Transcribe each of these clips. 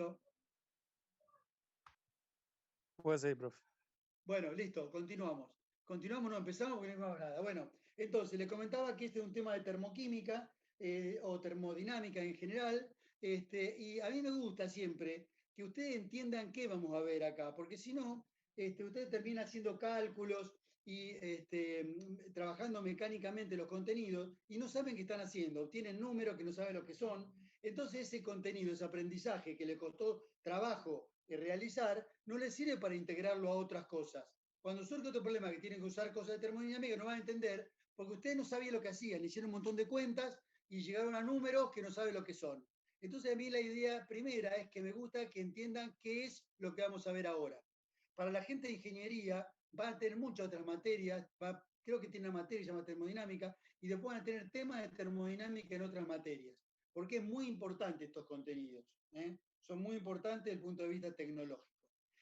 ¿Listo? Puede ser, profe. Bueno, listo, continuamos. Continuamos, no empezamos porque no hemos nada. Bueno, entonces, le comentaba que este es un tema de termoquímica o termodinámica en general, y a mí me gusta siempre que ustedes entiendan qué vamos a ver acá, porque si no, ustedes terminan haciendo cálculos y trabajando mecánicamente los contenidos y no saben qué están haciendo, obtienen números que no saben lo que son. Entonces ese contenido, ese aprendizaje que le costó trabajo realizar, no les sirve para integrarlo a otras cosas. Cuando surge otro problema que tienen que usar cosas de termodinámica, no van a entender porque ustedes no sabían lo que hacían, hicieron un montón de cuentas y llegaron a números que no saben lo que son. Entonces a mí la idea primera es que me gusta que entiendan qué es lo que vamos a ver ahora. Para la gente de ingeniería va a tener muchas otras materias, creo que tiene una materia que se llama termodinámica, y después van a tener temas de termodinámica en otras materias, porque es muy importante estos contenidos, son muy importantes desde el punto de vista tecnológico.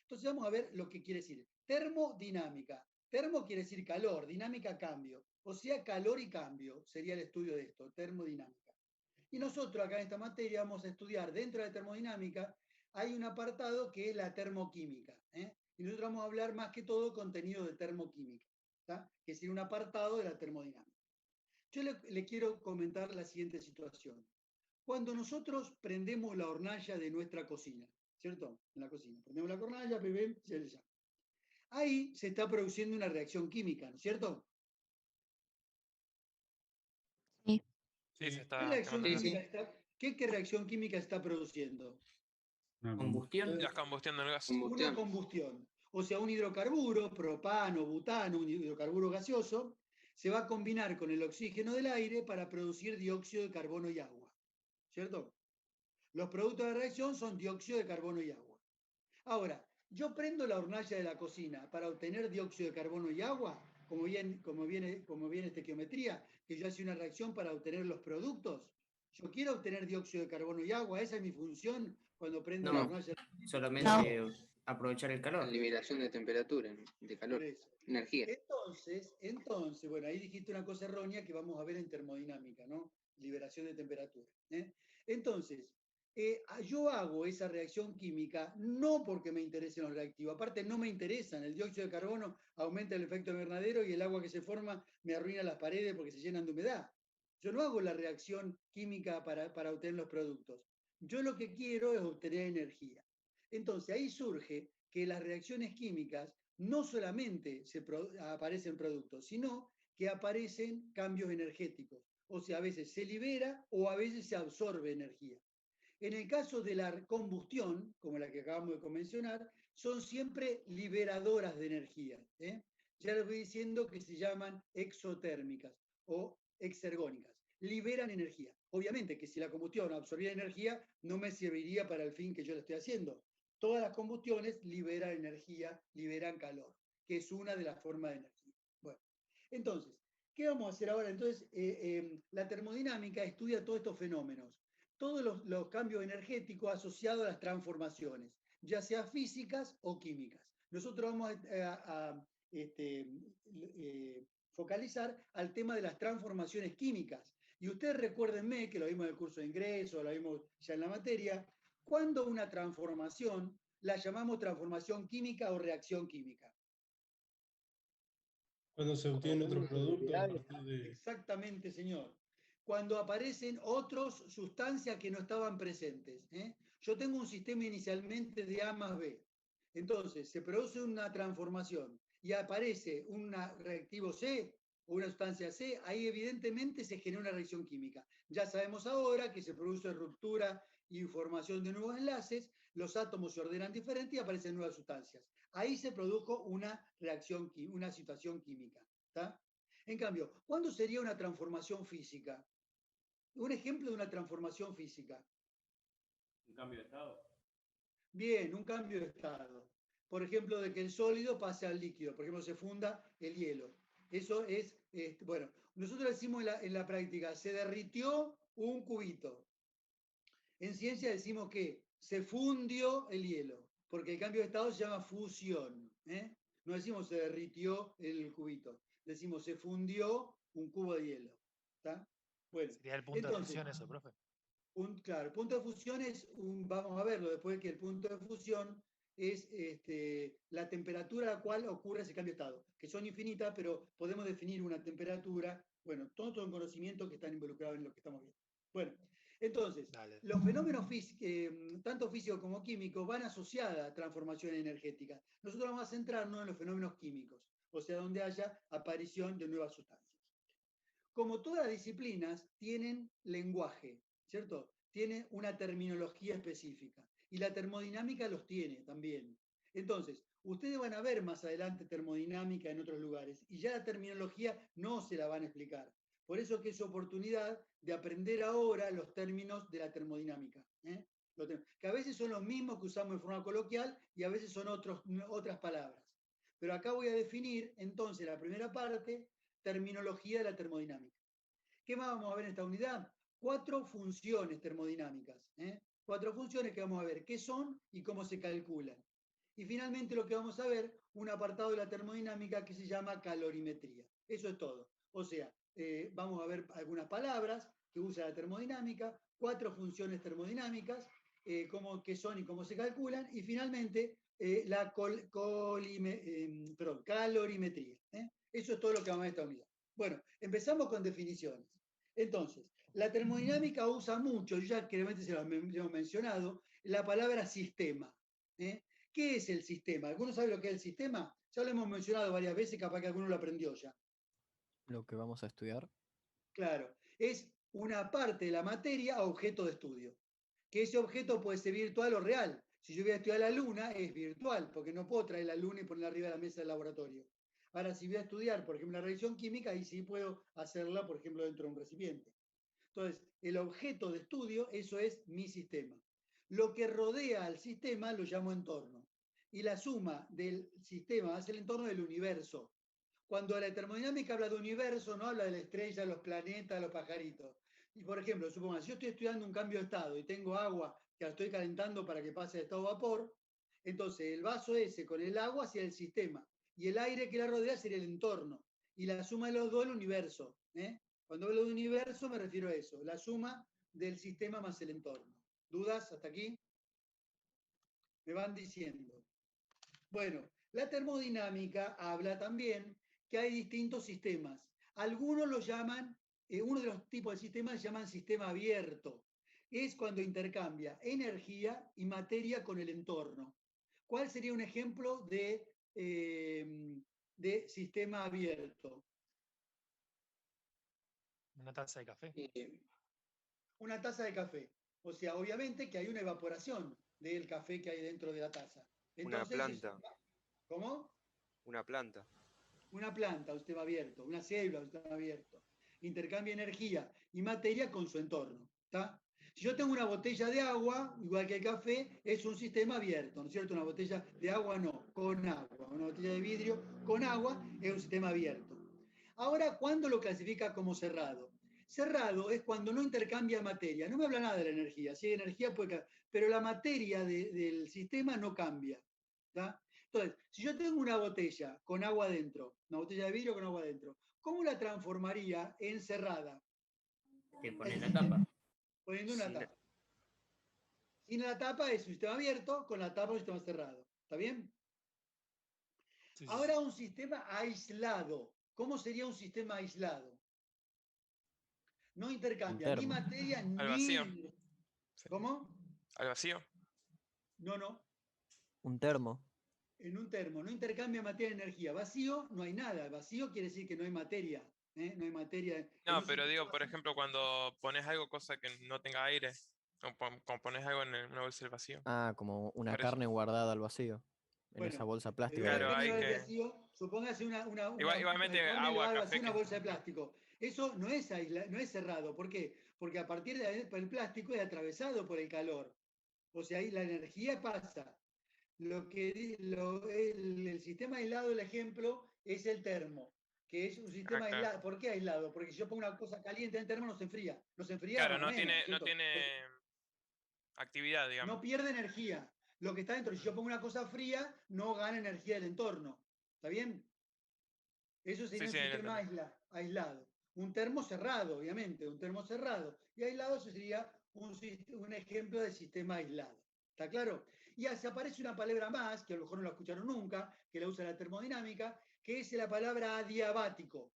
Entonces vamos a ver lo que quiere decir. Termodinámica. Termo quiere decir calor, dinámica cambio. O sea, calor y cambio sería el estudio de esto, termodinámica. Y nosotros acá en esta materia vamos a estudiar dentro de la termodinámica, hay un apartado que es la termoquímica. Y nosotros vamos a hablar más que todo contenido de termoquímica, que es un apartado de la termodinámica. Yo le quiero comentar la siguiente situación. Cuando nosotros prendemos la hornalla de nuestra cocina, ¿cierto? En la cocina. Prendemos la hornalla, se le llama. Ahí se está produciendo una reacción química, ¿no es cierto? Sí. Sí, se ¿Qué está reacción quemando. química está, ¿qué reacción química está produciendo? Combustión. La combustión del gas. Una combustión. O sea, un hidrocarburo, propano, butano, un hidrocarburo gaseoso, se va a combinar con el oxígeno del aire para producir dióxido de carbono y agua. ¿Cierto? Los productos de reacción son dióxido de carbono y agua. Ahora, yo prendo la hornalla de la cocina para obtener dióxido de carbono y agua, como viene estequiometría, que yo hace una reacción para obtener los productos. Yo quiero obtener dióxido de carbono y agua, esa es mi función cuando prendo la hornalla. Solamente aprovechar el calor. La liberación de temperatura, de calor, energía. Entonces, bueno, ahí dijiste una cosa errónea que vamos a ver en termodinámica, ¿no? Liberación de temperatura. Entonces, yo hago esa reacción química no porque me interesen los reactivos, aparte no me interesan, el dióxido de carbono aumenta el efecto invernadero y el agua que se forma me arruina las paredes porque se llenan de humedad. Yo no hago la reacción química para obtener los productos. Yo lo que quiero es obtener energía. Entonces ahí surge que las reacciones químicas no solamente aparecen productos, sino que aparecen cambios energéticos. O sea, a veces se libera o a veces se absorbe energía. En el caso de la combustión, como la que acabamos de mencionar, son siempre liberadoras de energía. Ya les voy diciendo que se llaman exotérmicas o exergónicas. Liberan energía. Obviamente que si la combustión absorbiera energía, no me serviría para el fin que yo le estoy haciendo. Todas las combustiones liberan energía, liberan calor, que es una de las formas de energía. Bueno, entonces, ¿qué vamos a hacer ahora? Entonces, la termodinámica estudia todos estos fenómenos, todos los cambios energéticos asociados a las transformaciones, ya sea físicas o químicas. Nosotros vamos a focalizar al tema de las transformaciones químicas. Y ustedes recuérdenme, que lo vimos en el curso de ingreso, lo vimos ya en la materia, cuando una transformación la llamamos transformación química o reacción química. Cuando se obtiene otro producto a partir de... Exactamente, señor. Cuando aparecen otras sustancias que no estaban presentes. Yo tengo un sistema inicialmente de A más B. Entonces, se produce una transformación y aparece un reactivo C o una sustancia C, ahí evidentemente se genera una reacción química. Ya sabemos ahora que se produce ruptura y formación de nuevos enlaces, los átomos se ordenan diferente y aparecen nuevas sustancias. Ahí se produjo una reacción, una situación química. ¿Está? En cambio, ¿cuándo sería una transformación física? Un ejemplo de una transformación física. Un cambio de estado. Bien, un cambio de estado. Por ejemplo, de que el sólido pase al líquido. Por ejemplo, se funda el hielo. Eso es, bueno, nosotros decimos en la práctica, se derritió un cubito. En ciencia decimos que se fundió el hielo, porque el cambio de estado se llama fusión. No decimos se derritió el cubito, decimos se fundió un cubo de hielo. ¿Está? Bueno, sería el punto de fusión eso, profe. Claro, el punto de fusión vamos a verlo después, que el punto de fusión es la temperatura a la cual ocurre ese cambio de estado, que son infinitas, pero podemos definir una temperatura, bueno, todos son conocimientos que están involucrados en lo que estamos viendo. Bueno, entonces, los fenómenos tanto físicos como químicos van asociados a transformaciones energéticas. Nosotros vamos a centrarnos en los fenómenos químicos, o sea, donde haya aparición de nuevas sustancias. Como todas las disciplinas, tienen lenguaje, ¿cierto? Tiene una terminología específica. Y la termodinámica los tiene también. Entonces, ustedes van a ver más adelante termodinámica en otros lugares, y ya la terminología no se la van a explicar. Por eso que es oportunidad de aprender ahora los términos de la termodinámica, ¿eh? Que a veces son los mismos que usamos en forma coloquial y a veces son otras palabras. Pero acá voy a definir, entonces, la primera parte, terminología de la termodinámica. ¿Qué más vamos a ver en esta unidad? 4 funciones termodinámicas, 4 funciones que vamos a ver qué son y cómo se calculan. Y finalmente lo que vamos a ver, un apartado de la termodinámica que se llama calorimetría. Eso es todo. O sea, vamos a ver algunas palabras que usa la termodinámica, 4 funciones termodinámicas, qué son y cómo se calculan, y finalmente la calorimetría. Eso es todo lo que vamos a ver en esta unidad. Bueno, empezamos con definiciones. Entonces, la termodinámica usa mucho, yo ya claramente se lo hemos mencionado, la palabra sistema. ¿Qué es el sistema? ¿Alguno sabe lo que es el sistema? Ya lo hemos mencionado varias veces, capaz que alguno lo aprendió ya. Lo que vamos a estudiar. Claro, es una parte de la materia objeto de estudio. Que ese objeto puede ser virtual o real. Si yo voy a estudiar la luna, es virtual, porque no puedo traer la luna y ponerla arriba de la mesa del laboratorio. Ahora, si voy a estudiar, por ejemplo, la reacción química, ahí sí puedo hacerla, por ejemplo, dentro de un recipiente. Entonces, el objeto de estudio, eso es mi sistema. Lo que rodea al sistema lo llamo entorno. Y la suma del sistema es el entorno del universo. Cuando la termodinámica habla de universo, no habla de la estrella, los planetas, los pajaritos. Y, por ejemplo, suponga, si yo estoy estudiando un cambio de estado y tengo agua que la estoy calentando para que pase de estado vapor, entonces el vaso ese con el agua sería el sistema. Y el aire que la rodea sería el entorno. Y la suma de los dos, el universo. Cuando hablo de universo me refiero a eso, la suma del sistema más el entorno. ¿Dudas hasta aquí? Me van diciendo. Bueno, la termodinámica habla también que hay distintos sistemas. Algunos lo llaman, uno de los tipos de sistemas se llaman sistema abierto. Es cuando intercambia energía y materia con el entorno. ¿Cuál sería un ejemplo de sistema abierto? Una taza de café. Una taza de café. O sea, obviamente que hay una evaporación del café que hay dentro de la taza. Entonces, una planta. ¿Cómo? Una planta. Una planta, un sistema abierto. Una célula, un sistema abierto. Intercambia energía y materia con su entorno. ¿Está? Si yo tengo una botella de agua, igual que el café, es un sistema abierto, ¿no es cierto? Una botella de agua no, con agua. Una botella de vidrio con agua es un sistema abierto. Ahora, ¿cuándo lo clasifica como cerrado? Cerrado es cuando no intercambia materia. No me habla nada de la energía. Si hay energía, pero la materia del sistema no cambia. ¿Está? Entonces, si yo tengo una botella con agua adentro, una botella de vidrio con agua adentro, ¿cómo la transformaría en cerrada? Te pones la tapa. Poniendo una tapa. Sin la tapa es un sistema abierto, con la tapa es un sistema cerrado. ¿Está bien? Sí. Ahora un sistema aislado. ¿Cómo sería un sistema aislado? No intercambia ni materia ni... Al vacío. ¿Cómo? Al vacío. No. Un termo. En un termo, no intercambia materia y energía. Vacío, no hay nada. Vacío quiere decir que no hay materia. No hay materia. No, pero digo, por ejemplo, cuando pones algo, cosa que no tenga aire, o cuando pones algo en una bolsa del vacío. Ah, como una carne guardada al vacío. En esa bolsa plástica. Claro, hay que... Vacío, supóngase igualmente agua, café. Una bolsa de plástico. Eso no es cerrado. ¿Por qué? Porque a partir del plástico es atravesado por el calor. O sea, ahí la energía pasa. El sistema aislado, el ejemplo, es el termo, que es un sistema aislado. ¿Por qué aislado? Porque si yo pongo una cosa caliente en el termo, no se enfría. Claro, no tiene actividad, digamos. No pierde energía. Lo que está dentro, si yo pongo una cosa fría, no gana energía del entorno. ¿Está bien? Eso sería un sistema aislado. Un termo cerrado, obviamente, un termo cerrado. Y aislado eso sería un ejemplo de sistema aislado. ¿Está claro? Y se aparece una palabra más, que a lo mejor no la escucharon nunca, que la usa la termodinámica, que es la palabra adiabático.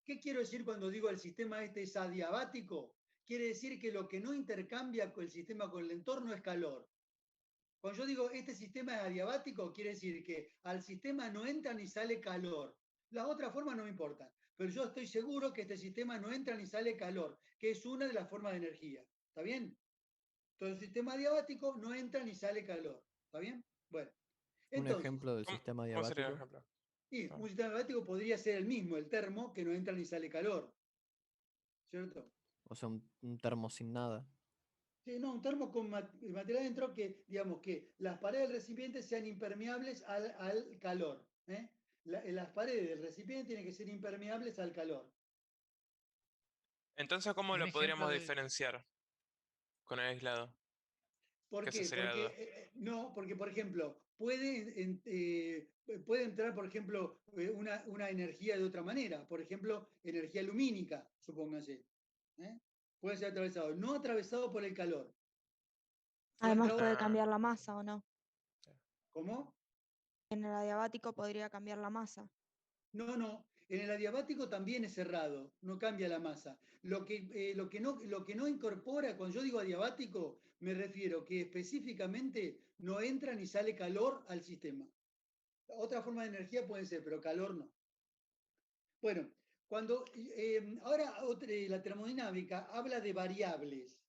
¿Qué quiero decir cuando digo el sistema este es adiabático? Quiere decir que lo que no intercambia el sistema con el entorno es calor. Cuando yo digo este sistema es adiabático, quiere decir que al sistema no entra ni sale calor. Las otras formas no me importan, pero yo estoy seguro que este sistema no entra ni sale calor, que es una de las formas de energía. ¿Está bien? Entonces el sistema adiabático no entra ni sale calor. ¿Está bien? Bueno. Entonces, un ejemplo del sistema ¿Cómo sería el adiabático. ejemplo? y un sistema adiabático podría ser el mismo, el termo, que no entra ni sale calor. ¿Cierto? O sea, un termo sin nada. Sí, no, un termo con material dentro que, digamos, que las paredes del recipiente sean impermeables al calor. Las paredes del recipiente tienen que ser impermeables al calor. Entonces, ¿cómo Un lo podríamos ejemplo de... diferenciar con el aislado? ¿Por Que esa qué? sería la Porque, duda. no, porque, por ejemplo, puede entrar, por ejemplo, una energía de otra manera. Por ejemplo, energía lumínica, supóngase. Puede ser atravesado, no atravesado por el calor. Además Entra puede Ah, cambiar la masa, ¿o no? ¿Cómo? En el adiabático podría cambiar la masa. No. En el adiabático también es cerrado, no cambia la masa. Lo que no incorpora, cuando yo digo adiabático, me refiero que específicamente no entra ni sale calor al sistema. Otra forma de energía puede ser, pero calor no. Bueno, ahora la termodinámica habla de variables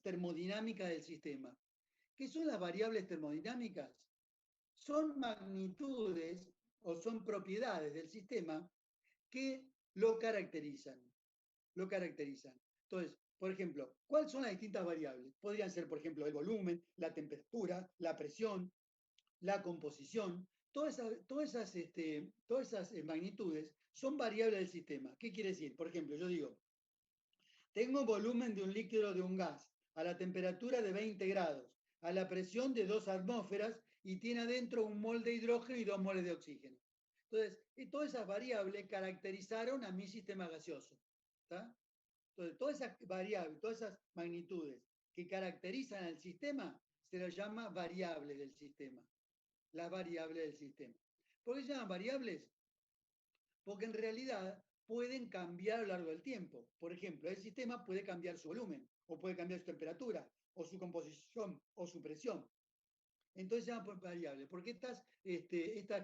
termodinámicas del sistema. ¿Qué son las variables termodinámicas? Son magnitudes o son propiedades del sistema que lo caracterizan. Entonces, por ejemplo, ¿cuáles son las distintas variables? Podrían ser, por ejemplo, el volumen, la temperatura, la presión, la composición. Todas esas magnitudes son variables del sistema. ¿Qué quiere decir? Por ejemplo, yo digo, tengo volumen de un líquido de un gas a la temperatura de 20 grados, a la presión de 2 atmósferas y tiene adentro un mol de hidrógeno y 2 moles de oxígeno. Entonces, todas esas variables caracterizaron a mi sistema gaseoso. ¿Está? Entonces, todas esas variables, todas esas magnitudes que caracterizan al sistema se las llama variables del sistema. Las variables del sistema. ¿Por qué se llaman variables? Porque en realidad pueden cambiar a lo largo del tiempo. Por ejemplo, el sistema puede cambiar su volumen, o puede cambiar su temperatura, o su composición, o su presión. Entonces se llaman variables, porque estas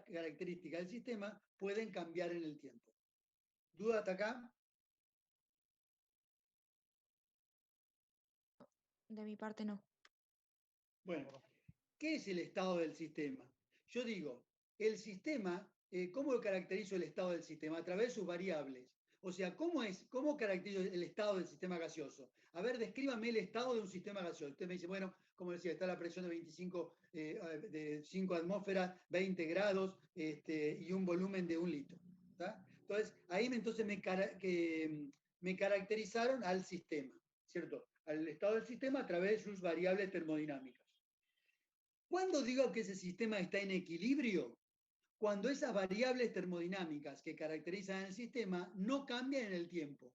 características del sistema pueden cambiar en el tiempo. ¿Duda hasta acá? De mi parte no. Bueno, ¿qué es el estado del sistema? Yo digo, el sistema, ¿cómo lo caracterizo el estado del sistema? A través de sus variables. O sea, ¿cómo caracterizo el estado del sistema gaseoso? A ver, descríbame el estado de un sistema gaseoso. Usted me dice, bueno, como decía, está la presión de 5 atmósferas, 20 grados y un volumen de 1 litro. ¿Tá? Entonces, ahí me caracterizaron al sistema, ¿cierto? Al estado del sistema a través de sus variables termodinámicas. ¿Cuándo digo que ese sistema está en equilibrio? Cuando esas variables termodinámicas que caracterizan el sistema no cambian en el tiempo.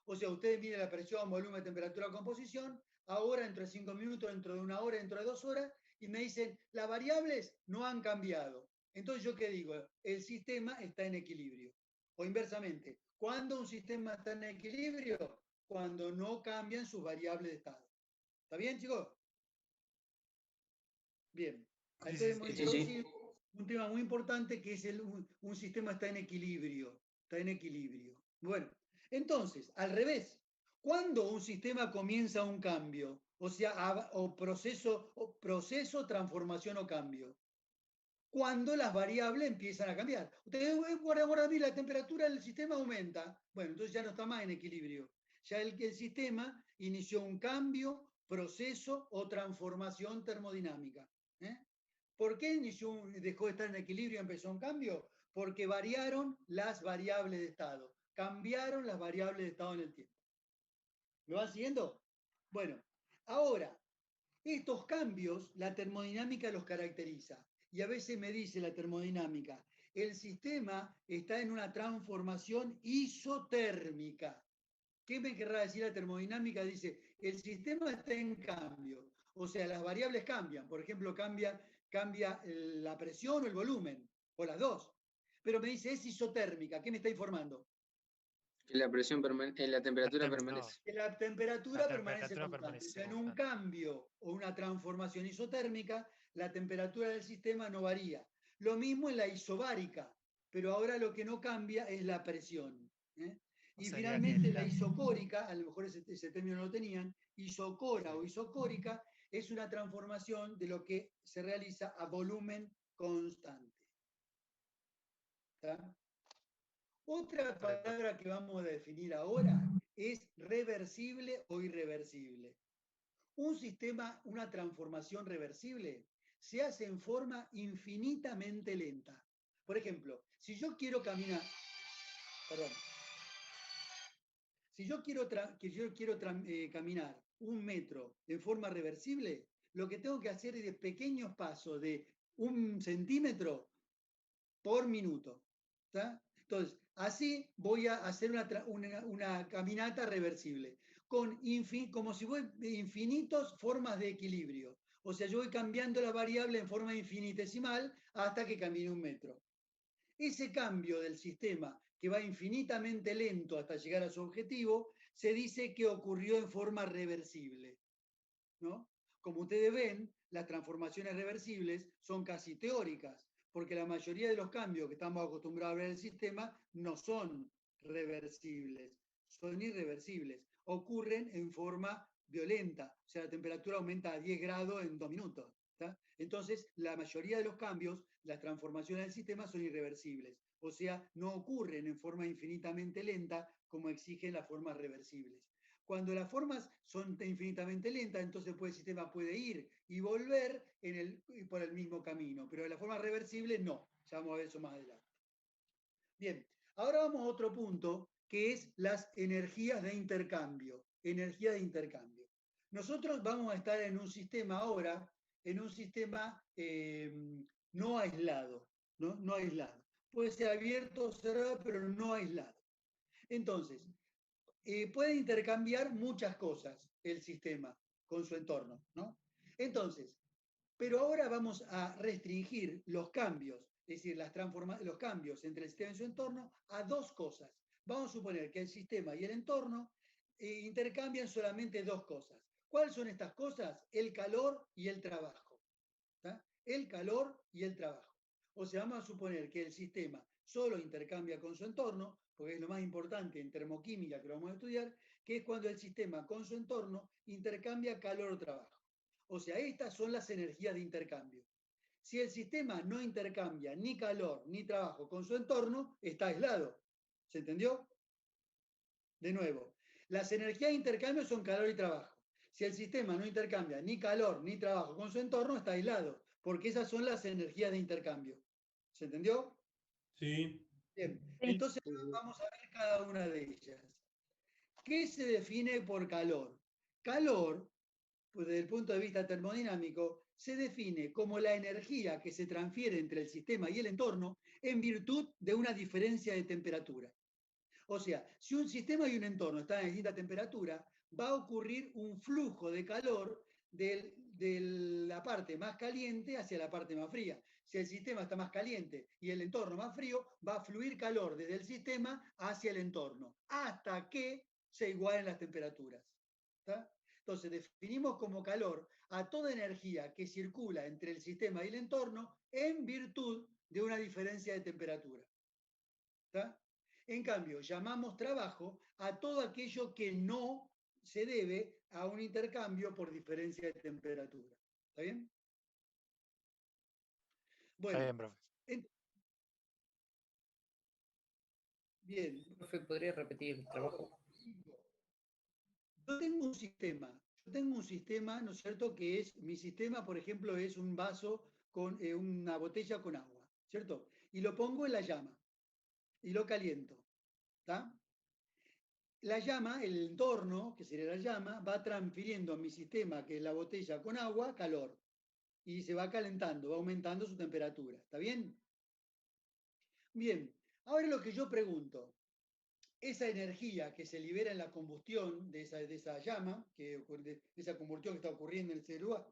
O sea, ustedes miden la presión, volumen, temperatura, composición, ahora dentro de 5 minutos, dentro de 1 hora, dentro de 2 horas, y me dicen, las variables no han cambiado. Entonces, ¿yo qué digo? El sistema está en equilibrio. O inversamente, ¿cuándo un sistema está en equilibrio? Cuando no cambian sus variables de estado. ¿Está bien, chicos? Bien. Entonces hemos introducido un tema muy importante que es un sistema está en equilibrio. Está en equilibrio. Bueno, entonces, al revés, ¿cuándo un sistema comienza un cambio? O sea, proceso, transformación o cambio. Cuando las variables empiezan a cambiar. Ustedes guarda, la temperatura del sistema aumenta. Bueno, entonces ya no está más en equilibrio. Ya el sistema inició un cambio, proceso o transformación termodinámica. ¿Por qué dejó de estar en equilibrio y empezó un cambio? Porque variaron las variables de estado. Cambiaron las variables de estado en el tiempo. ¿Me van siguiendo? Bueno, ahora, estos cambios, la termodinámica los caracteriza. Y a veces me dice la termodinámica, el sistema está en una transformación isotérmica. ¿Qué me querrá decir la termodinámica? Dice, el sistema está en cambio, o sea, las variables cambian, por ejemplo, cambia la presión o el volumen, o las dos, pero me dice es isotérmica, ¿qué me está informando? Que la presión permanece, la temperatura permanece. Que la temperatura permanece temperatura constante. permanece O sea, en un constante. cambio o una transformación isotérmica, la temperatura del sistema no varía. Lo mismo en la isobárica, pero ahora lo que no cambia es la presión. Y Sería finalmente que la isocórica, a lo mejor ese término no lo tenían, isocora o isocórica es una transformación de lo que se realiza a volumen constante. ¿Está? Otra palabra que vamos a definir ahora es reversible o irreversible. Un sistema, una transformación reversible, se hace en forma infinitamente lenta. Por ejemplo, si yo quiero caminar, perdón, si yo quiero caminar 1 metro en forma reversible, lo que tengo que hacer es de pequeños pasos de 1 centímetro por minuto. ¿Está? Entonces, así voy a hacer una caminata reversible, como si fueran infinitas formas de equilibrio. O sea, yo voy cambiando la variable en forma infinitesimal hasta que camine 1 metro. Ese cambio del sistema, que va infinitamente lento hasta llegar a su objetivo, se dice que ocurrió en forma reversible, ¿no? Como ustedes ven, las transformaciones reversibles son casi teóricas, porque la mayoría de los cambios que estamos acostumbrados a ver en el sistema no son reversibles, son irreversibles, ocurren en forma violenta, o sea, la temperatura aumenta a 10 grados en 2 minutos. ¿Tá? Entonces, la mayoría de los cambios, las transformaciones del sistema son irreversibles, o sea, no ocurren en forma infinitamente lenta como exigen las formas reversibles. Cuando las formas son infinitamente lentas, entonces el sistema puede ir y volver por el mismo camino, pero en la forma reversible no. Ya vamos a ver eso más adelante. Bien, ahora vamos a otro punto, que es las energías de intercambio. Energía de intercambio. Nosotros vamos a estar en un sistema ahora, en un sistema no aislado, ¿no? No aislado. Puede ser abierto o cerrado, pero no aislado. Entonces, puede intercambiar muchas cosas el sistema con su entorno, ¿no? Entonces, pero ahora vamos a restringir los cambios, es decir, los cambios entre el sistema y su entorno a 2 cosas. Vamos a suponer que el sistema y el entorno intercambian solamente 2 cosas. ¿Cuáles son estas cosas? El calor y el trabajo. ¿Tá? El calor y el trabajo. O sea, vamos a suponer que el sistema solo intercambia con su entorno, porque es lo más importante en termoquímica que lo vamos a estudiar, que es cuando el sistema con su entorno intercambia calor o trabajo. O sea, estas son las energías de intercambio. Si el sistema no intercambia ni calor ni trabajo con su entorno, está aislado. ¿Se entendió? De nuevo, las energías de intercambio son calor y trabajo. Si el sistema no intercambia ni calor ni trabajo con su entorno, está aislado, porque esas son las energías de intercambio. ¿Se entendió? Sí. Bien, entonces vamos a ver cada una de ellas. ¿Qué se define por calor? Calor, pues desde el punto de vista termodinámico, se define como la energía que se transfiere entre el sistema y el entorno en virtud de una diferencia de temperatura. O sea, si un sistema y un entorno están a distinta temperatura, va a ocurrir un flujo de calor de la parte más caliente hacia la parte más fría. Si el sistema está más caliente y el entorno más frío, va a fluir calor desde el sistema hacia el entorno, hasta que se igualen las temperaturas. ¿Está? Entonces, definimos como calor a toda energía que circula entre el sistema y el entorno en virtud de una diferencia de temperatura. ¿Está? En cambio, llamamos trabajo a todo aquello que no se debe a un intercambio por diferencia de temperatura. ¿Está bien? Bueno, está bien, profe. Bien. Profe, ¿podría repetir el trabajo? Yo tengo un sistema, ¿no es cierto?, que es, mi sistema, por ejemplo, es un vaso con una botella con agua, ¿cierto? Y lo pongo en la llama y lo caliento, ¿está? La llama, el entorno, que sería la llama, va transfiriendo a mi sistema, que es la botella con agua, calor. Y se va calentando, va aumentando su temperatura. ¿Está bien? Bien, ahora lo que yo pregunto, esa energía que se libera en la combustión de esa llama, de esa combustión que está ocurriendo en el CLUA,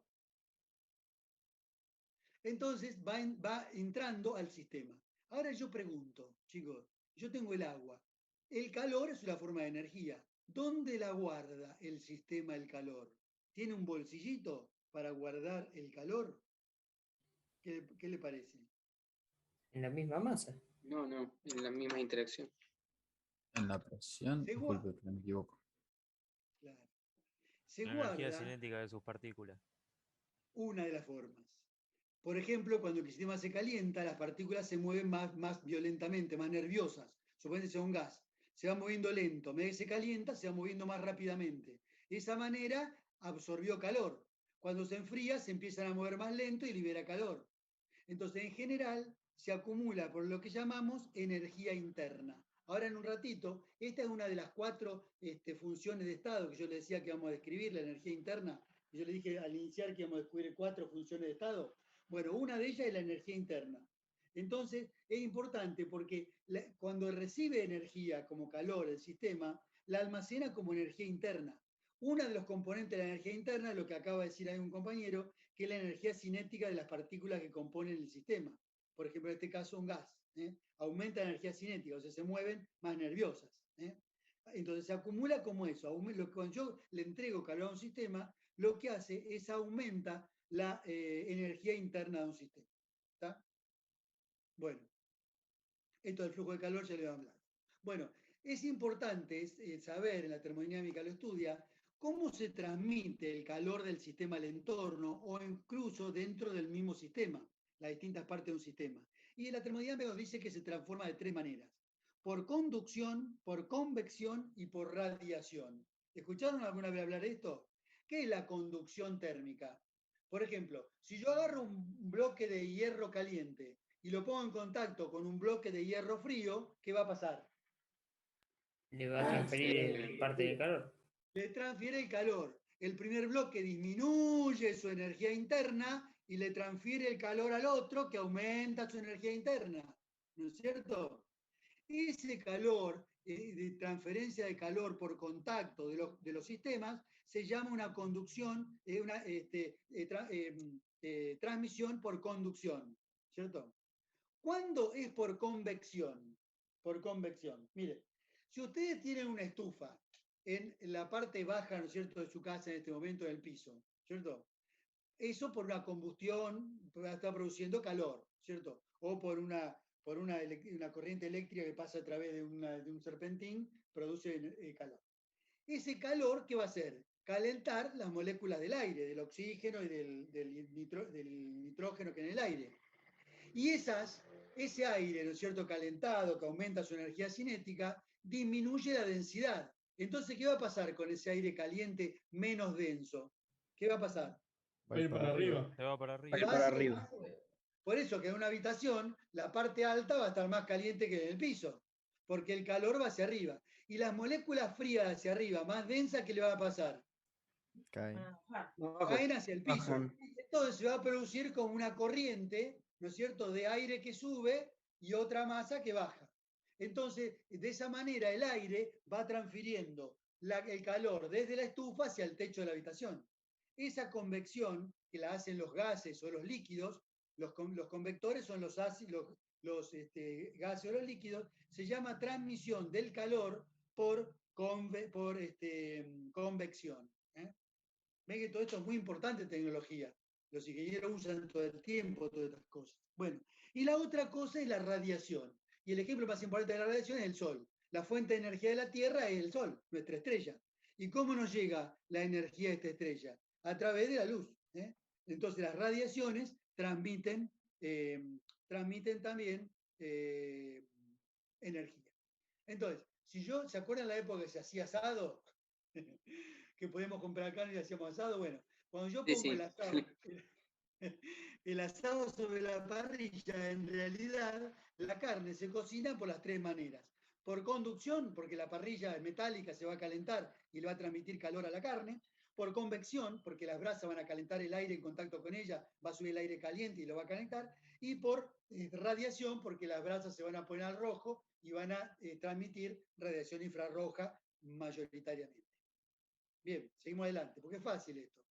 entonces va entrando al sistema. Ahora yo pregunto, chicos, yo tengo el agua. El calor es una forma de energía. ¿Dónde la guarda el sistema el calor? ¿Tiene un bolsillito para guardar el calor? ¿Qué le parece? En la misma masa. No, en la misma interacción. En la presión, Se disculpe, pero me equivoco. Claro. Se La energía guarda cinética de sus partículas. una de las formas. Por ejemplo, cuando el sistema se calienta, las partículas se mueven más violentamente, más nerviosas. Suponete sea un gas. Se va moviendo lento. A medida que se calienta, se va moviendo más rápidamente. De esa manera absorbió calor. Cuando se enfría, se empiezan a mover más lento y libera calor. Entonces, en general, se acumula por lo que llamamos energía interna. Ahora, en un ratito, esta es una de las 4 funciones de estado que yo le decía que vamos a describir, la energía interna. Yo le dije al iniciar que íbamos a descubrir 4 funciones de estado. Bueno, una de ellas es la energía interna. Entonces, es importante porque cuando recibe energía como calor el sistema, la almacena como energía interna. Uno de los componentes de la energía interna es lo que acaba de decir ahí un compañero, que es la energía cinética de las partículas que componen el sistema. Por ejemplo, en este caso un gas. Aumenta la energía cinética, o sea, se mueven más nerviosas. Entonces se acumula como eso. Cuando yo le entrego calor a un sistema, lo que hace es aumenta la energía interna de un sistema. ¿Está? Bueno, esto del flujo de calor ya le voy a hablar. Bueno, es importante saber, en la termodinámica lo estudia, cómo se transmite el calor del sistema al entorno o incluso dentro del mismo sistema, las distintas partes de un sistema. Y la termodinámica nos dice que se transforma de 3 maneras: por conducción, por convección y por radiación. ¿Escucharon alguna vez hablar de esto? ¿Qué es la conducción térmica? Por ejemplo, si yo agarro un bloque de hierro caliente y lo pongo en contacto con un bloque de hierro frío, ¿qué va a pasar? Le va a transferir parte del calor. Le transfiere el calor. El primer bloque disminuye su energía interna y le transfiere el calor al otro, que aumenta su energía interna. ¿No es cierto? Ese calor, de transferencia de calor por contacto de los sistemas, se llama una conducción, transmisión por conducción. ¿Cierto? ¿Cuándo es por convección? Por convección. Mire, si ustedes tienen una estufa en la parte baja, ¿no es cierto?, de su casa en este momento, del piso, ¿cierto? Eso por una combustión está produciendo calor, ¿cierto? O por una corriente eléctrica que pasa a través de un serpentín, produce calor. Ese calor, ¿qué va a hacer? Calentar las moléculas del aire, del oxígeno y del nitrógeno que hay en el aire. Y ese aire, ¿no es cierto?, calentado, que aumenta su energía cinética, disminuye la densidad. Entonces, ¿qué va a pasar con ese aire caliente menos denso? ¿Qué va a pasar? Va a ir para arriba. Se va para arriba. Va a ir para arriba. Por eso que en una habitación, la parte alta va a estar más caliente que en el piso, porque el calor va hacia arriba. Y las moléculas frías hacia arriba, más densas, ¿qué le va a pasar? Caen. Caen hacia el piso. Entonces se va a producir como una corriente, ¿no es cierto?, de aire que sube y otra masa que baja. Entonces, de esa manera el aire va transfiriendo el calor desde la estufa hacia el techo de la habitación. Esa convección, que la hacen los gases o los líquidos, los convectores son los ácidos, los gases o los líquidos, se llama transmisión del calor por convección. Ven que todo esto es muy importante en tecnología. Los ingenieros usan todo el tiempo todas estas cosas. Bueno, y la otra cosa es la radiación. Y el ejemplo más importante de la radiación es el Sol. La fuente de energía de la Tierra es el Sol, nuestra estrella. ¿Y cómo nos llega la energía de esta estrella? A través de la luz. Entonces las radiaciones transmiten también energía. Entonces, ¿se acuerdan la época que se hacía asado? Que podíamos comprar carne y hacíamos asado. Bueno, cuando yo pongo el asado sobre la parrilla, en realidad la carne se cocina por las 3 maneras. Por conducción, porque la parrilla metálica se va a calentar y le va a transmitir calor a la carne. por convección, porque las brasas van a calentar el aire en contacto con ella, va a subir el aire caliente y lo va a calentar, y por radiación, porque las brasas se van a poner al rojo y van a transmitir radiación infrarroja mayoritariamente. Bien, seguimos adelante, porque es fácil esto.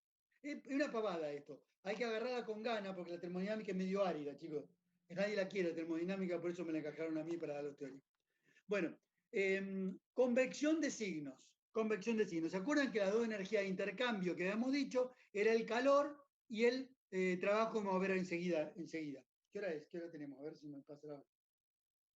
Es una pavada esto. Hay que agarrarla con ganas porque la termodinámica es medio árida, chicos. Nadie la quiere, la termodinámica, por eso me la encajaron a mí para dar los teóricos. Bueno, convección de signos. Convección de signos. ¿Se acuerdan que las dos energías de intercambio que habíamos dicho era el calor y el trabajo? Vamos a ver enseguida. ¿Qué hora es? ¿Qué hora tenemos? A ver si me pasa la hora.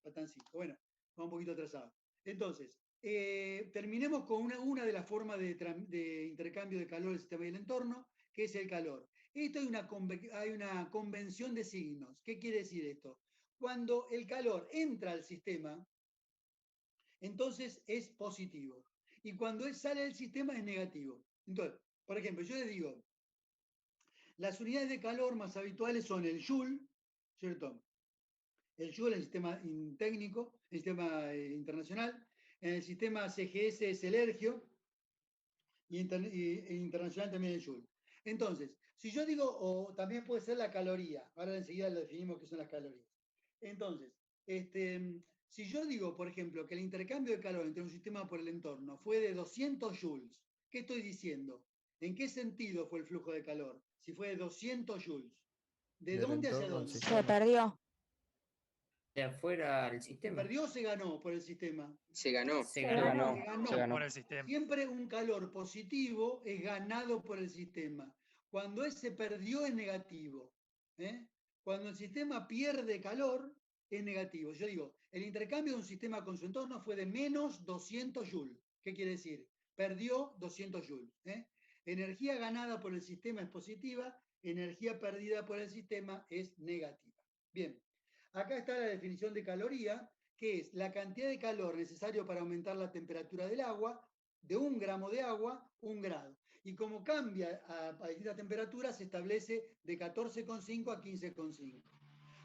Faltan 5. Bueno, vamos un poquito atrasado. Entonces, terminemos con una de las formas de intercambio de calor del sistema y el entorno, que es el calor. Esto hay una convención de signos. ¿Qué quiere decir esto? Cuando el calor entra al sistema, entonces es positivo. Y cuando él sale del sistema es negativo. Entonces, por ejemplo, yo les digo, las unidades de calor más habituales son el Joule, ¿cierto? El Joule en el sistema técnico, el sistema internacional. En el sistema CGS es el ergio y internacional también el Joule. Entonces, si yo digo, o también puede ser la caloría, ahora enseguida lo definimos qué son las calorías. Entonces, si yo digo, por ejemplo, que el intercambio de calor entre un sistema por el entorno fue de 200 joules, ¿qué estoy diciendo? ¿En qué sentido fue el flujo de calor? Si fue de 200 joules. ¿De Del dónde hacia entorno al dónde? Se sistema. perdió. De afuera al ¿Se sistema. perdió o se ganó por el sistema? Se ganó. Se Se ganó. ganó. Se ganó. Por el sistema. Siempre un calor positivo es ganado por el sistema. Cuando ese perdió es negativo. Cuando el sistema pierde calor es negativo. Yo digo, el intercambio de un sistema con su entorno fue de menos 200 joules. ¿Qué quiere decir? Perdió 200 joules. Energía ganada por el sistema es positiva, energía perdida por el sistema es negativa. Bien, acá está la definición de caloría, que es la cantidad de calor necesario para aumentar la temperatura del agua, de 1 gramo de agua, 1 grado. Y como cambia a distintas temperaturas, se establece de 14,5 a 15,5.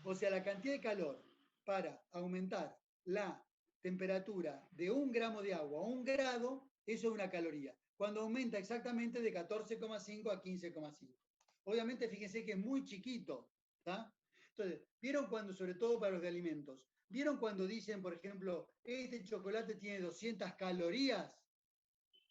O sea, la cantidad de calor para aumentar la temperatura de 1 gramo de agua a 1 grado, eso es una caloría. Cuando aumenta exactamente de 14,5 a 15,5. Obviamente, fíjense que es muy chiquito, ¿tá? Entonces, ¿vieron cuando, sobre todo para los de alimentos, ¿vieron cuando dicen, por ejemplo, este chocolate tiene 200 calorías?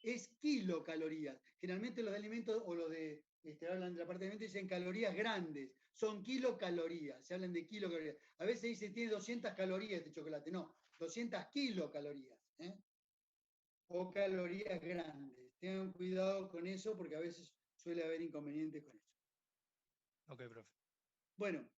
Es kilocalorías. Generalmente los de alimentos o los de, hablan de la parte de alimentos, dicen calorías grandes. Son kilocalorías, se hablan de kilocalorías. A veces dice tiene 200 calorías este chocolate. No, 200 kilocalorías. O calorías grandes. Tengan cuidado con eso porque a veces suele haber inconvenientes con eso. Ok, profe. Bueno,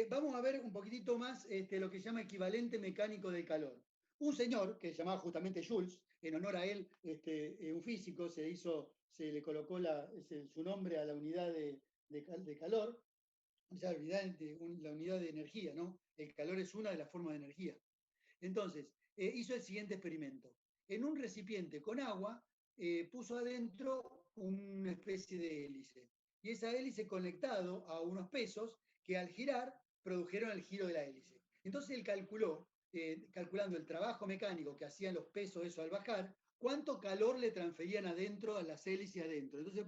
vamos a ver un poquitito más lo que se llama equivalente mecánico del calor. Un señor que se llamaba justamente Jules, en honor a él, un físico, se le colocó su nombre a la unidad de calor, o sea, la unidad de energía, ¿no? El calor es una de las formas de energía. Entonces, hizo el siguiente experimento. En un recipiente con agua, puso adentro una especie de hélice. Y esa hélice conectado a unos pesos que al girar produjeron el giro de la hélice. Entonces él calculó, calculando el trabajo mecánico que hacían los pesos eso al bajar, cuánto calor le transferían adentro a las hélices adentro. Entonces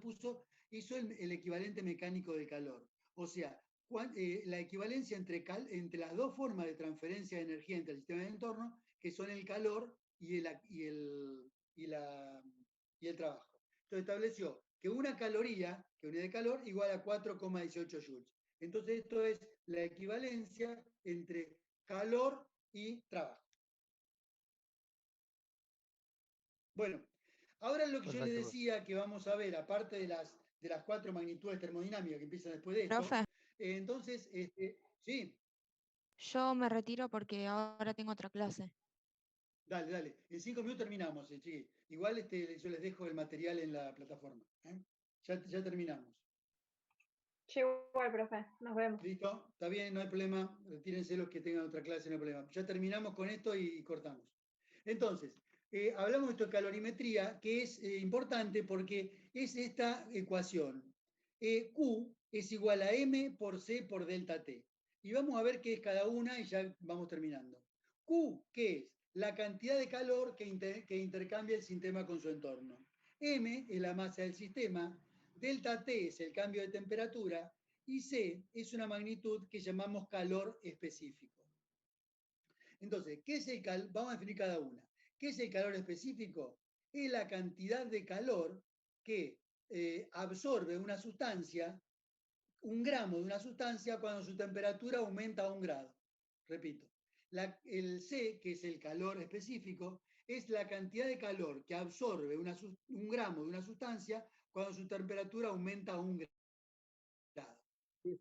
hizo el equivalente mecánico de calor. O sea, la equivalencia entre las dos formas de transferencia de energía entre el sistema y el entorno, que son el calor y el trabajo. Entonces estableció que una caloría, que unidad de calor, igual a 4,18 joules. Entonces esto es la equivalencia entre calor y trabajo. Bueno, ahora lo que yo les decía que vamos a ver, aparte de las 4 magnitudes termodinámicas que empiezan después de esto, Profe, entonces, sí, yo me retiro porque ahora tengo otra clase. dale. En 5 minutos terminamos, chiqui. Igual yo les dejo el material en la plataforma. Ya terminamos. Yo igual, profe. Nos vemos. ¿Listo? Está bien, no hay problema. Retírense los que tengan otra clase, no hay problema. Ya terminamos con esto y cortamos. Entonces, hablamos de esto de calorimetría, que es importante porque es esta ecuación. Q es igual a M por C por delta T. Y vamos a ver qué es cada una y ya vamos terminando. Q, ¿qué es? La cantidad de calor que intercambia el sistema con su entorno. M es la masa del sistema, delta T es el cambio de temperatura y C es una magnitud que llamamos calor específico. Entonces, ¿qué es el calor? Vamos a definir cada una. ¿Qué es el calor específico? Es la cantidad de calor que absorbe una sustancia, 1 gramo de una sustancia, cuando su temperatura aumenta a 1 grado. Repito, el C, que es el calor específico, es la cantidad de calor que absorbe 1 gramo de una sustancia cuando su temperatura aumenta a 1 grado.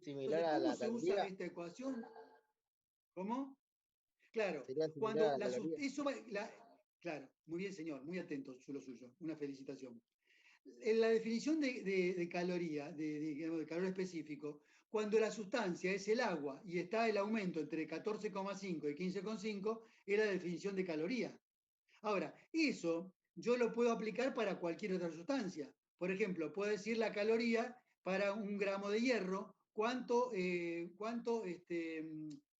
Similar Entonces, a ¿cómo la se usa caloría. esta ecuación? ¿Cómo? Claro, Sería similar cuando a la caloría. claro, muy bien, señor, muy atento, lo suyo, una felicitación. En la definición de caloría, digamos, de calor específico, cuando la sustancia es el agua y está el aumento entre 14,5 y 15,5, es la definición de caloría. Ahora, eso yo lo puedo aplicar para cualquier otra sustancia. Por ejemplo, puedo decir la caloría para 1 gramo de hierro, cuánto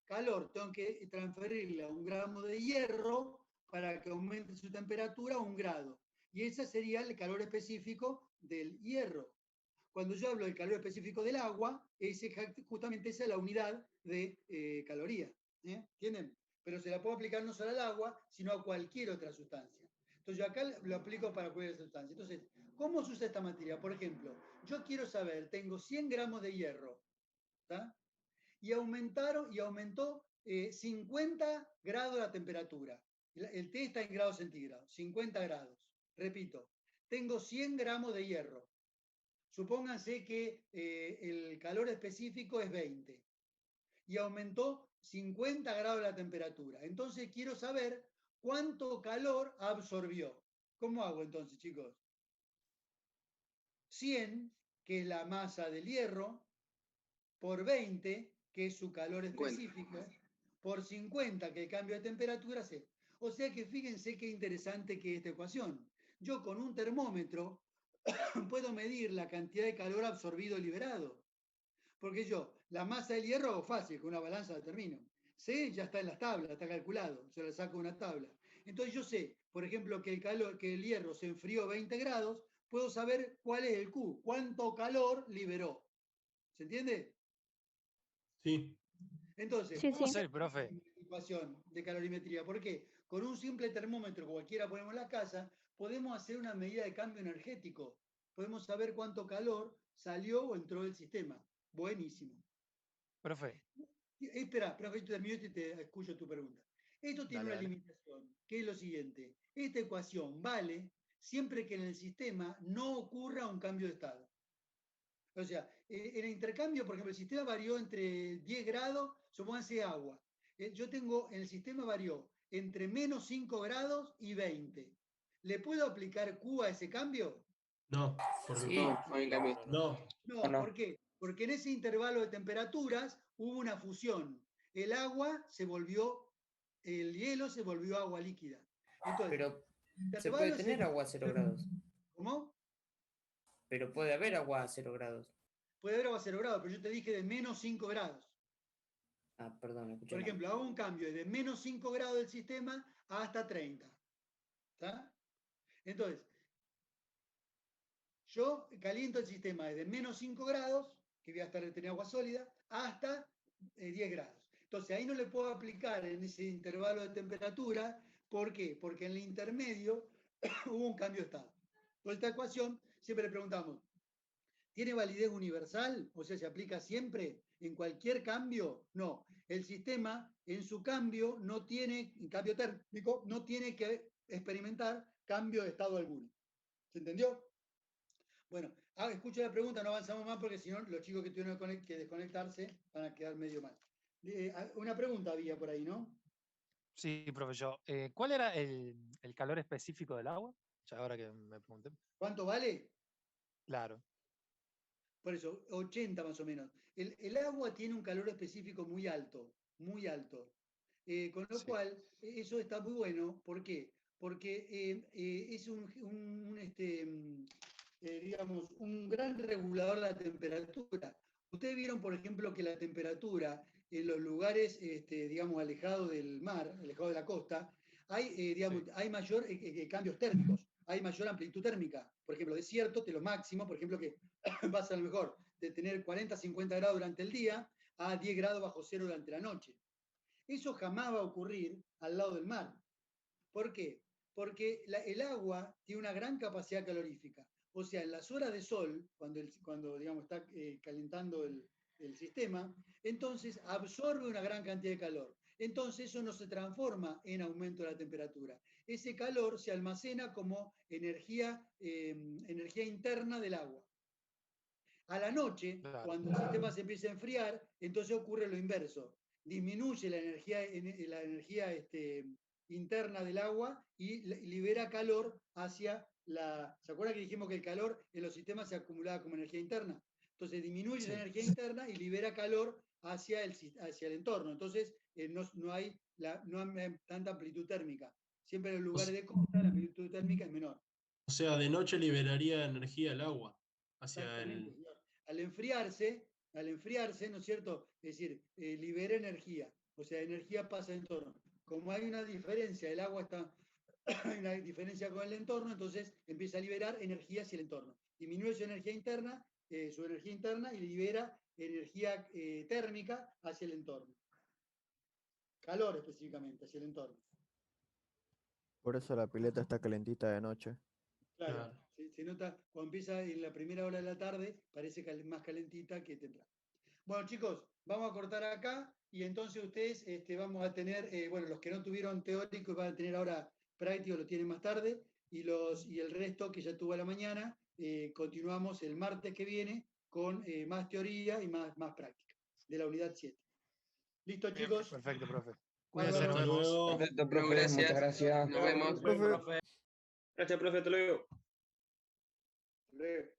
calor tengo que transferirle a 1 gramo de hierro para que aumente su temperatura a 1 grado. Y ese sería el calor específico del hierro. Cuando yo hablo del calor específico del agua, justamente esa es la unidad de caloría. ¿Entienden? Pero se la puedo aplicar no solo al agua, sino a cualquier otra sustancia. Entonces yo acá lo aplico para cualquier sustancia. Entonces, ¿cómo se usa esta materia? Por ejemplo, yo quiero saber, tengo 100 gramos de hierro, ¿tá? Y aumentó 50 grados la temperatura. El T está en grados centígrados, 50 grados. Repito, tengo 100 gramos de hierro. Supónganse que el calor específico es 20 y aumentó 50 grados la temperatura. Entonces quiero saber cuánto calor absorbió. ¿Cómo hago entonces, chicos? 100, que es la masa del hierro, por 20, que es su calor específico, por 50, que es el cambio de temperatura, C. O sea que fíjense qué interesante que es esta ecuación. Yo con un termómetro puedo medir la cantidad de calor absorbido y liberado. Porque yo, la masa del hierro hago fácil, con una balanza determino. C ya está en las tablas, está calculado, yo le saco de una tabla. Entonces yo sé, por ejemplo, que el hierro se enfrió 20 grados, puedo saber cuál es el Q, cuánto calor liberó. ¿Se entiende? Sí. Entonces, Sí, ¿cómo sí. se Sí, profe. la ecuación de calorimetría? Porque con un simple termómetro que cualquiera ponemos en la casa, podemos hacer una medida de cambio energético. Podemos saber cuánto calor salió o entró del sistema. Buenísimo. Profe, Espera, profe, termino y te escucho tu pregunta. Esto tiene dale, una dale. limitación, que es lo siguiente. Esta ecuación vale siempre que en el sistema no ocurra un cambio de estado. O sea, en el intercambio, por ejemplo, el sistema varió entre 10 grados, supónganse agua. Yo tengo, en el sistema varió entre menos 5 grados y 20. ¿Le puedo aplicar Q a ese cambio? No, porque Sí. No, no hay cambio. no. No, No. ¿por qué? Porque en ese intervalo de temperaturas hubo una fusión. El hielo se volvió agua líquida. Entonces, Pero se intervalo puede es tener agua a 0 grados. ¿Cómo? Pero puede haber agua a 0 grados. Puede haber agua a 0 grados, pero yo te dije de menos 5 grados. Ah, perdón, escuché Por mal. ejemplo, hago un cambio de menos 5 grados del sistema hasta 30. ¿Está? Entonces, yo caliento el sistema desde menos 5 grados, que voy a estar en agua sólida, hasta 10 grados. Entonces, ahí no le puedo aplicar en ese intervalo de temperatura. ¿Por qué? Porque en el intermedio hubo un cambio de estado. Con esta ecuación siempre le preguntamos, ¿tiene validez universal? O sea, ¿se aplica siempre en cualquier cambio? No. El sistema, en su cambio, en cambio térmico, no tiene que experimentar cambio de estado alguno. ¿Se entendió? Bueno, escucho la pregunta, no avanzamos más porque si no, los chicos que tuvieron que desconectarse van a quedar medio mal. Una pregunta había por ahí, ¿no? sí, profe, ¿cuál era el calor específico del agua? Ya ahora que me pregunté. ¿Cuánto vale? Claro. Por eso, 80 más o menos. El agua tiene un calor específico muy alto, muy alto. Con lo Sí. cual, eso está muy bueno. ¿Por qué? Porque es digamos, un gran regulador de la temperatura. Ustedes vieron, por ejemplo, que la temperatura en los lugares, digamos, alejados del mar, alejados de la costa, hay, digamos, Sí. hay mayor cambios térmicos. hay mayor amplitud térmica. Por ejemplo, desierto, lo máximo, por ejemplo, que vas a lo mejor de tener 40, 50 grados durante el día a 10 grados bajo cero durante la noche. Eso jamás va a ocurrir al lado del mar. ¿Por qué? Porque el agua tiene una gran capacidad calorífica. O sea, en las horas de sol, cuando digamos, está calentando el sistema, entonces absorbe una gran cantidad de calor. Entonces eso no se transforma en aumento de la temperatura. Ese calor se almacena como energía interna del agua. A la noche, Claro. cuando el sistema se empieza a enfriar, entonces ocurre lo inverso. Disminuye la energía interna del agua y libera calor hacia la... ¿Se acuerdan que dijimos que el calor en los sistemas se acumulaba como energía interna? Entonces disminuye Sí. la energía interna y libera calor hacia el entorno. Entonces no hay tanta amplitud térmica. Siempre en los lugares de costa la amplitud térmica es menor. O sea, de noche liberaría energía el agua hacia Exactamente, el... señor. Al enfriarse, ¿no es cierto? Es decir, libera energía, o sea, energía pasa al entorno. Como hay una diferencia, el agua está, hay una diferencia con el entorno, entonces empieza a liberar energía hacia el entorno. Disminuye su energía interna y libera energía térmica hacia el entorno. Calor específicamente hacia el entorno. Por eso la pileta está calentita de noche. Claro, Claro. se nota cuando empieza en la primera hora de la tarde, parece más calentita que temprano. Bueno, chicos, vamos a cortar acá y entonces ustedes vamos a tener, bueno, los que no tuvieron teórico van a tener ahora práctico, lo tienen más tarde, y el resto que ya tuvo a la mañana, continuamos el martes que viene con más teoría y más práctica de la unidad 7. ¿Listo, Bien, chicos? Perfecto, profe. Cuídense, Bárbaro. nos Hasta vemos. luego. Perfecto, No, profe, gracias. muchas gracias. Nos vemos. Profe. Gracias, profe, te lo digo. Hasta luego.